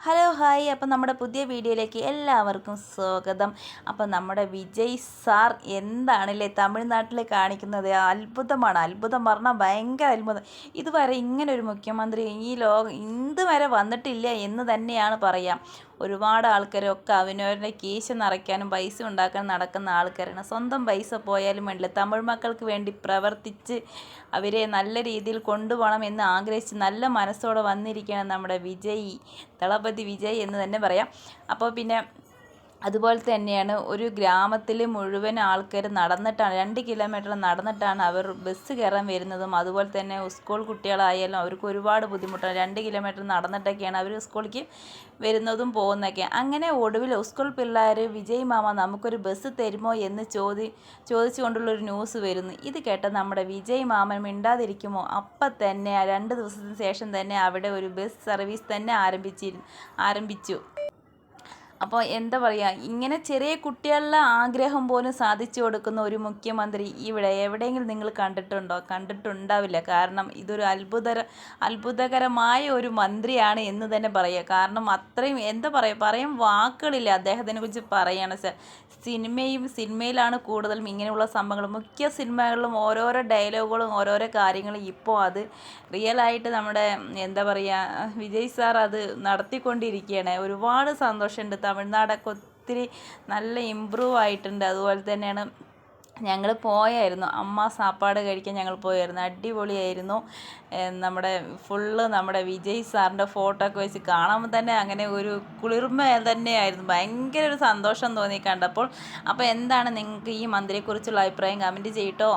Hello hi. അപ്പം നമ്മുടെ പുതിയ വീഡിയോയിലേക്ക് എല്ലാവർക്കും സ്വാഗതം. അപ്പം നമ്മുടെ വിജയ് സാർ എന്താണല്ലേ തമിഴ്നാട്ടിൽ കാണിക്കുന്നത്, അത്ഭുതമാണ്. അത്ഭുതം പറഞ്ഞാൽ ഭയങ്കര അത്ഭുതം. ഇതുവരെ ഇങ്ങനെ ഒരു മുഖ്യമന്ത്രി ഈ ലോകം ഇതുവരെ വന്നിട്ടില്ല എന്ന് തന്നെയാണ് പറയാം. ഒരുപാട് ആൾക്കാരൊക്കെ അവനവരുടെ കീശ നിറയ്ക്കാനും പൈസ ഉണ്ടാക്കാനും നടക്കുന്ന ആൾക്കാരാണ്. സ്വന്തം പൈസ പോയാലും വേണ്ടില്ല, തമിഴ് മക്കൾക്ക് വേണ്ടി പ്രവർത്തിച്ച് അവരെ നല്ല രീതിയിൽ കൊണ്ടുപോകണം എന്ന് ആഗ്രഹിച്ച് നല്ല മനസ്സോടെ വന്നിരിക്കുകയാണ് നമ്മുടെ വിജയ്, ദളപതി വിജയ് എന്ന് തന്നെ പറയാം. അപ്പോൾ പിന്നെ അതുപോലെ തന്നെയാണ് ഒരു ഗ്രാമത്തിൽ മുഴുവൻ ആൾക്കാർ നടന്നിട്ടാണ് 2 കിലോമീറ്റർ നടന്നിട്ടാണ് അവർ ബസ് കയറാൻ വരുന്നതും. അതുപോലെ തന്നെ സ്കൂൾ കുട്ടികളായാലും അവർക്ക് ഒരുപാട് ബുദ്ധിമുട്ടാണ്. 2 കിലോമീറ്റർ നടന്നിട്ടൊക്കെയാണ് അവർ സ്കൂളിലേക്ക് വരുന്നതും പോകുന്നതൊക്കെ. അങ്ങനെ ഒടുവിൽ സ്കൂൾ പിള്ളേർ വിജയ് മാമ നമുക്കൊരു ബസ് തരുമോ എന്ന് ചോദിച്ചുകൊണ്ടുള്ളൊരു ന്യൂസ് വരുന്നു. ഇത് കേട്ട നമ്മുടെ വിജയ് മാമൻ മിണ്ടാതിരിക്കുമോ? അപ്പം തന്നെ 2 ദിവസത്തിന് ശേഷം തന്നെ അവിടെ ഒരു ബസ് സർവീസ് തന്നെ ആരംഭിച്ചു. അപ്പോൾ എന്താ പറയുക, ഇങ്ങനെ ചെറിയ കുട്ടികളുടെ ആഗ്രഹം പോലും സാധിച്ചു കൊടുക്കുന്ന ഒരു മുഖ്യമന്ത്രി ഇവിടെ എവിടെയെങ്കിലും നിങ്ങൾ കണ്ടിട്ടുണ്ടാവില്ല. കാരണം ഇതൊരു അത്ഭുതകരമായ ഒരു മന്ത്രിയാണ് എന്ന് തന്നെ പറയുക. കാരണം അത്രയും എന്താ പറയുക, പറയാൻ വാക്കുകളില്ല അദ്ദേഹത്തിനെ കുറിച്ച് പറയുകയാണ്. സിനിമയിലാണ് കൂടുതലും ഇങ്ങനെയുള്ള സംഭവങ്ങൾ. മിക്ക സിനിമകളിലും ഓരോരോ ഡയലോഗുകളും ഓരോരോ കാര്യങ്ങളും ഇപ്പോൾ അത് റിയലായിട്ട് നമ്മുടെ എന്താ പറയുക വിജയ് സാർ അത് നടത്തിക്കൊണ്ടിരിക്കുകയാണ്. ഒരുപാട് സന്തോഷമുണ്ട്. തമിഴ്നാടൊക്കെ ഒത്തിരി നല്ല ഇമ്പ്രൂവ് ആയിട്ടുണ്ട്. അതുപോലെ തന്നെയാണ് ഞങ്ങൾ പോയായിരുന്നു, അമ്മ സാപ്പാട് കഴിക്കാൻ ഞങ്ങൾ പോയായിരുന്നു. അടിപൊളിയായിരുന്നു. നമ്മുടെ വിജയ് സാറിൻ്റെ ഫോട്ടോ ഒക്കെ വെച്ച് കാണുമ്പോൾ തന്നെ അങ്ങനെ ഒരു കുളിർമ തന്നെയായിരുന്നു. ഭയങ്കര ഒരു സന്തോഷം തോന്നി കണ്ടപ്പോൾ. അപ്പോൾ എന്താണ് നിങ്ങൾക്ക് ഈ മന്ത്രിയെക്കുറിച്ചുള്ള അഭിപ്രായം? കമൻറ്റ് ചെയ്യട്ടോ.